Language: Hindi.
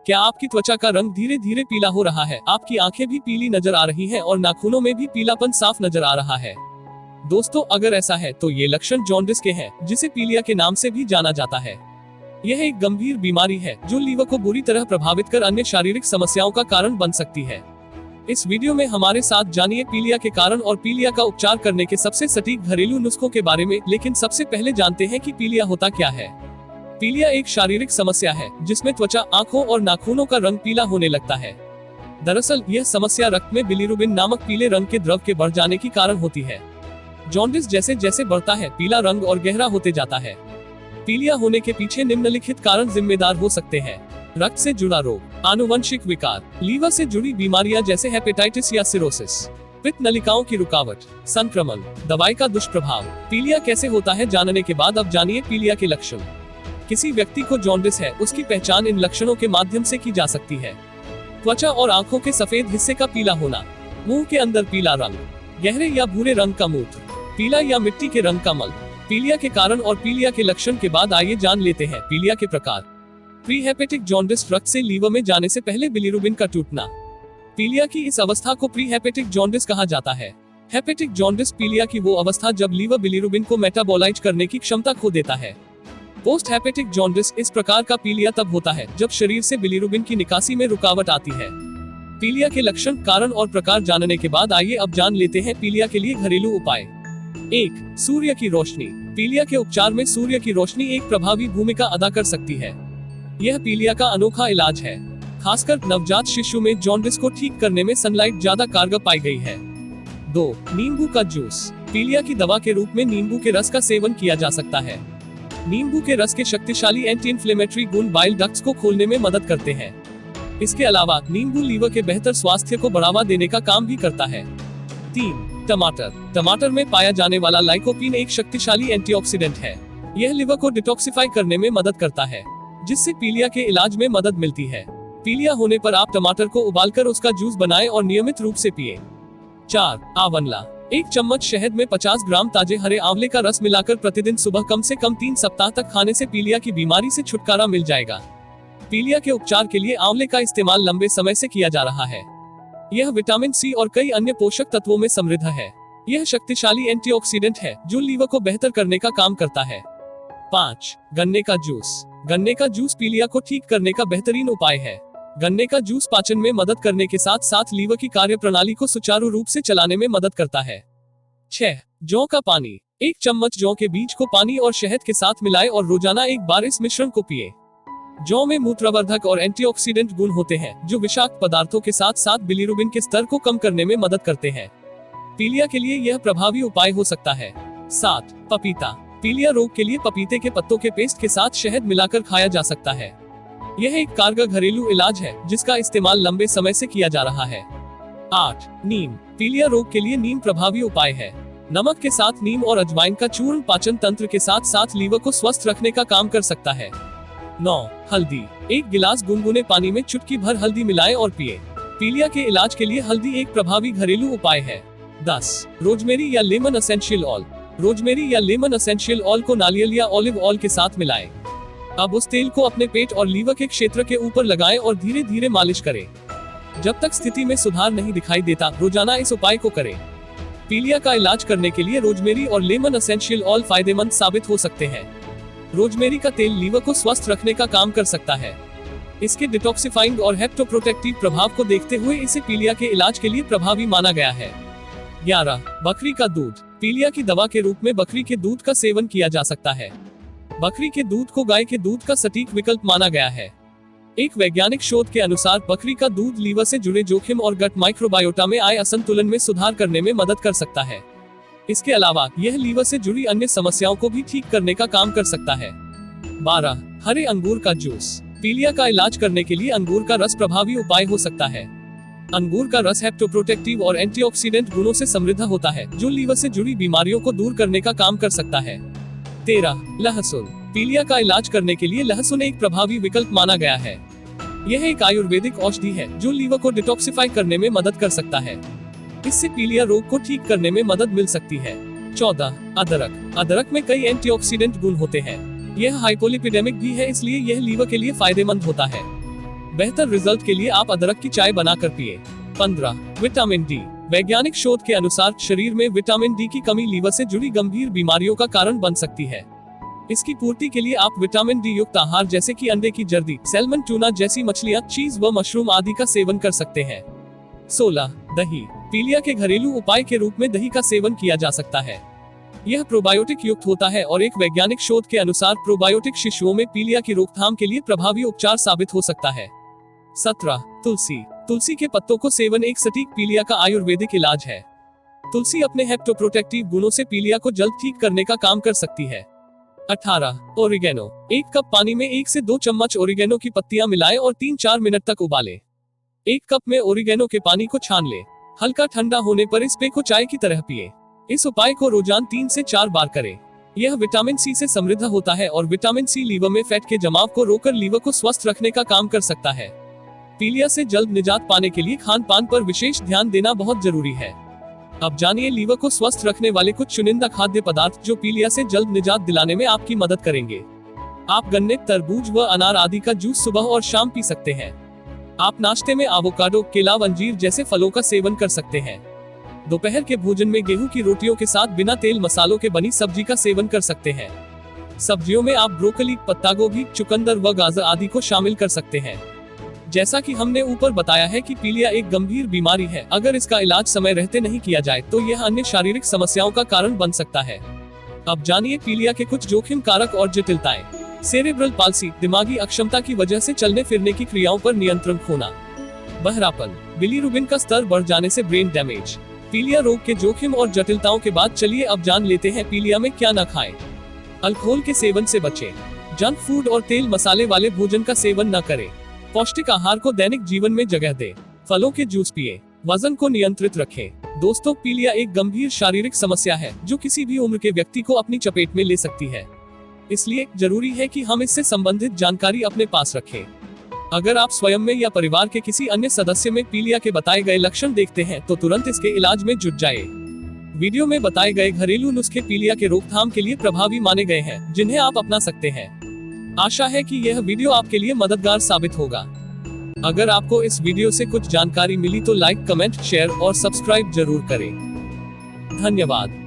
क्या आपकी त्वचा का रंग धीरे धीरे पीला हो रहा है? आपकी आंखें भी पीली नजर आ रही हैं और नाखूनों में भी पीलापन साफ नजर आ रहा है? दोस्तों, अगर ऐसा है तो ये लक्षण जॉन्डिस के हैं, जिसे पीलिया के नाम से भी जाना जाता है। यह एक गंभीर बीमारी है जो लीवर को बुरी तरह प्रभावित कर अन्य शारीरिक समस्याओं का कारण बन सकती है। इस वीडियो में हमारे साथ जानिए पीलिया के कारण और पीलिया का उपचार करने के सबसे सटीक घरेलू नुस्खों के बारे में। लेकिन सबसे पहले जानते हैं कि पीलिया होता क्या है। पीलिया एक शारीरिक समस्या है जिसमें त्वचा, आंखों और नाखूनों का रंग पीला होने लगता है। दरअसल यह समस्या रक्त में बिलिरुबिन नामक पीले रंग के द्रव के बढ़ जाने के कारण होती है। जॉन्डिस जैसे जैसे बढ़ता है, पीला रंग और गहरा होते जाता है। पीलिया होने के पीछे निम्नलिखित कारण जिम्मेदार हो सकते हैं। रक्त से जुड़ा रोग, आनुवंशिक विकार, लीवर से जुड़ी बीमारियां जैसे हेपेटाइटिस या सिरोसिस, पित्त नलिकाओं की रुकावट, संक्रमण, दवाई का दुष्प्रभाव। पीलिया कैसे होता है जानने के बाद अब जानिए पीलिया के लक्षण। किसी व्यक्ति को जॉन्डिस है, उसकी पहचान इन लक्षणों के माध्यम से की जा सकती है। त्वचा और आंखों के सफेद हिस्से का पीला होना, मुंह के अंदर पीला रंग, गहरे या भूरे रंग का मूत्र, पीला या मिट्टी के रंग का मल। पीलिया के कारण और पीलिया के लक्षण के बाद आइए जान लेते हैं पीलिया के प्रकार। प्रीहेपेटिक जॉन्डिस, रक्त से लीवर में जाने से पहले बिलिरुबिन का टूटना। पीलिया की इस अवस्था को प्रीहेपेटिक जॉन्डिस कहा जाता है। हेपेटिक जॉन्डिस पीलिया की वो अवस्था जब लीवर बिलिरुबिन को मेटाबोलाइज करने की क्षमता खो देता है। पोस्ट हेपेटिक जॉन्डिस, इस प्रकार का पीलिया तब होता है जब शरीर से बिलिरुबिन की निकासी में रुकावट आती है। पीलिया के लक्षण, कारण और प्रकार जानने के बाद आइए अब जान लेते हैं पीलिया के लिए घरेलू उपाय। 1. सूर्य की रोशनी। पीलिया के उपचार में सूर्य की रोशनी एक प्रभावी भूमिका अदा कर सकती है। यह पीलिया का अनोखा इलाज है। खासकर नवजात शिशु में जॉन्डिस को ठीक करने में सनलाइट ज्यादा कारगर पाई गई है। 2. नींबू का जूस। पीलिया की दवा के रूप में नींबू के रस का सेवन किया जा सकता है। नींबू के रस के शक्तिशाली एंटी इन्फ्लेमेटरी गुण बाइल डक्ट्स को खोलने में मदद करते हैं। इसके अलावा नींबू लीवर के बेहतर स्वास्थ्य को बढ़ावा देने का काम भी करता है। 3. टमाटर। टमाटर में पाया जाने वाला लाइकोपीन एक शक्तिशाली एंटीऑक्सीडेंट है। यह लिवर को डिटॉक्सिफाई करने में मदद करता है, जिससे पीलिया के इलाज में मदद मिलती है। पीलिया होने पर आप टमाटर को उबालकर उसका जूस बनाएं और नियमित रूप से पिएं। 4. आंवला। 1 चम्मच शहद में 50 ग्राम ताजे हरे आंवले का रस मिलाकर प्रतिदिन सुबह कम से कम 3 सप्ताह तक खाने से पीलिया की बीमारी से छुटकारा मिल जाएगा। पीलिया के उपचार के लिए आंवले का इस्तेमाल लंबे समय से किया जा रहा है। यह विटामिन सी और कई अन्य पोषक तत्वों में समृद्ध है। यह शक्तिशाली एंटीऑक्सीडेंट है जो लीवर को बेहतर करने का काम करता है। 5. गन्ने का जूस। गन्ने का जूस पीलिया को ठीक करने का बेहतरीन उपाय है। गन्ने का जूस पाचन में मदद करने के साथ साथ लीवर की कार्यप्रणाली को सुचारू रूप से चलाने में मदद करता है। 6. जौ का पानी। 1 चम्मच जौ के बीज को पानी और शहद के साथ मिलाएं और रोजाना एक बार इस मिश्रण को पिएं। जौ में मूत्रवर्धक और एंटीऑक्सीडेंट गुण होते हैं जो विषाक्त पदार्थों के साथ साथ बिलिरुबिन के स्तर को कम करने में मदद करते हैं। पीलिया के लिए यह प्रभावी उपाय हो सकता है। 7. पपीता। पीलिया रोग के लिए पपीते के पत्तों के पेस्ट के साथ शहद मिलाकर खाया जा सकता है। यह एक कारगर घरेलू इलाज है जिसका इस्तेमाल लंबे समय से किया जा रहा है। 8. नीम। पीलिया रोग के लिए नीम प्रभावी उपाय है। नमक के साथ नीम और अजवाइन का चूर्ण पाचन तंत्र के साथ साथ लीवर को स्वस्थ रखने का काम कर सकता है। 9. हल्दी। 1 गिलास गुनगुने पानी में चुटकी भर हल्दी मिलाएं और पिएं। पीलिया के इलाज के लिए हल्दी एक प्रभावी घरेलू उपाय है। 10. रोजमेरी या लेमन एसेंशियल ऑयल। रोजमेरी या लेमन एसेंशियल ऑयल को नारियल या ऑलिव ऑयल के साथ मिलाएं। अब उस तेल को अपने पेट और लीवर के क्षेत्र के ऊपर लगाएं और धीरे धीरे मालिश करें। जब तक स्थिति में सुधार नहीं दिखाई देता, रोजाना इस उपाय को करें। पीलिया का इलाज करने के लिए रोजमेरी और लेमन एसेंशियल ऑयल फायदेमंद साबित हो सकते हैं। रोजमेरी का तेल लीवर को स्वस्थ रखने का काम कर सकता है। इसके डिटॉक्सिफाइंग और हेप्टोप्रोटेक्टिव प्रभाव को देखते हुए इसे पीलिया के इलाज के लिए प्रभावी माना गया है। 11. बकरी का दूध। पीलिया की दवा के रूप में बकरी के दूध का सेवन किया जा सकता है। बकरी के दूध को गाय के दूध का सटीक विकल्प माना गया है। एक वैज्ञानिक शोध के अनुसार बकरी का दूध लीवर से जुड़े जोखिम और गट माइक्रोबायोटा में आए असंतुलन में सुधार करने में मदद कर सकता है। इसके अलावा यह लीवर से जुड़ी अन्य समस्याओं को भी ठीक करने का काम कर सकता है। 12. हरे अंगूर का जूस। पीलिया का इलाज करने के लिए अंगूर का रस प्रभावी उपाय हो सकता है। अंगूर का रस हेप्टोप्रोटेक्टिव और एंटीऑक्सीडेंट गुणों से समृद्ध होता है जो लीवर से जुड़ी बीमारियों को दूर करने का काम कर सकता है। 13. लहसुन। पीलिया का इलाज करने के लिए लहसुन एक प्रभावी विकल्प माना गया है। यह एक आयुर्वेदिक औषधि है जो लीवर को डिटॉक्सिफाई करने में मदद कर सकता है। इससे पीलिया रोग को ठीक करने में मदद मिल सकती है। 14. अदरक। अदरक में कई एंटीऑक्सीडेंट गुण होते हैं। यह हाइपोलिपिडेमिक भी है, इसलिए यह लीवर के लिए फायदेमंद होता है। बेहतर रिजल्ट के लिए आप अदरक की चाय बनाकर पिए। 15. Vitamin D. वैज्ञानिक शोध के अनुसार शरीर में विटामिन डी की कमी लीवर से जुड़ी गंभीर बीमारियों का कारण बन सकती है। इसकी पूर्ति के लिए आप विटामिन डी युक्त आहार जैसे कि अंडे की जर्दी, सैल्मन, टूना जैसी मछलियां, चीज व मशरूम आदि का सेवन कर सकते हैं। 16. दही। पीलिया के घरेलू उपाय के रूप में दही का सेवन किया जा सकता है। यह प्रोबायोटिक युक्त होता है और एक वैज्ञानिक शोध के अनुसार प्रोबायोटिक शिशुओं में पीलिया की रोकथाम के लिए प्रभावी उपचार साबित हो सकता है। 17. तुलसी। तुलसी के पत्तों को सेवन एक सटीक पीलिया का आयुर्वेदिक इलाज है। तुलसी अपने हेप्टोप्रोटेक्टिव गुणों से पीलिया को जल्द ठीक करने का काम कर सकती है। 18. ओरिगेनो। 1 कप पानी में 1 से 2 चम्मच ओरिगेनो की पत्तियां मिलाएं और 3-4 मिनट तक उबालें। 1 कप में ओरिगेनो के पानी को छान लें। हल्का ठंडा होने पर इस पेय को चाय की तरह पिए। इस उपाय को रोजाना 3 से 4 बार करें। यह विटामिन सी से समृद्ध होता है और विटामिन सी लीवर में फैट के जमाव को रोककर लीवर को स्वस्थ रखने का काम कर सकता है। पीलिया से जल्द निजात पाने के लिए खान पान पर विशेष ध्यान देना बहुत जरूरी है। अब जानिए लीवर को स्वस्थ रखने वाले कुछ चुनिंदा खाद्य पदार्थ जो पीलिया से जल्द निजात दिलाने में आपकी मदद करेंगे। आप गन्ने, तरबूज व अनार आदि का जूस सुबह और शाम पी सकते हैं। आप नाश्ते में एवोकाडो, केला, अंजीर जैसे फलों का सेवन कर सकते हैं। दोपहर के भोजन में गेहूं की रोटियों के साथ बिना तेल मसालों के बनी सब्जी का सेवन कर सकते हैं। सब्जियों में आप ब्रोकली, पत्ता गोभी, चुकंदर व गाजर आदि को शामिल कर सकते हैं। जैसा कि हमने ऊपर बताया है कि पीलिया एक गंभीर बीमारी है। अगर इसका इलाज समय रहते नहीं किया जाए तो यह अन्य शारीरिक समस्याओं का कारण बन सकता है। अब जानिए पीलिया के कुछ जोखिम कारक और जटिलताएं। सेरेब्रल पाल्सी, दिमागी अक्षमता की वजह से चलने फिरने की क्रियाओं पर नियंत्रण खोना। बहरापन, बिलीरुबिन का स्तर बढ़ जाने से ब्रेन डैमेज। पीलिया रोग के जोखिम और जटिलताओं के बाद चलिए अब जान लेते हैं पीलिया में क्या न खाएं। अल्कोहल के सेवन से बचें। जंक फूड और तेल मसाले वाले भोजन का सेवन न करें। पौष्टिक आहार को दैनिक जीवन में जगह दें। फलों के जूस पिए। वजन को नियंत्रित रखें। दोस्तों, पीलिया एक गंभीर शारीरिक समस्या है जो किसी भी उम्र के व्यक्ति को अपनी चपेट में ले सकती है। इसलिए जरूरी है कि हम इससे संबंधित जानकारी अपने पास रखें। अगर आप स्वयं में या परिवार के किसी अन्य सदस्य में पीलिया के बताए गए लक्षण देखते हैं तो तुरंत इसके इलाज में जुट जाएं। वीडियो में बताए गए घरेलू नुस्खे पीलिया के रोकथाम के लिए प्रभावी माने गए हैं, जिन्हें आप अपना सकते हैं। आशा है कि यह वीडियो आपके लिए मददगार साबित होगा। अगर आपको इस वीडियो से कुछ जानकारी मिली तो लाइक, कमेंट, शेयर और सब्सक्राइब जरूर करें। धन्यवाद।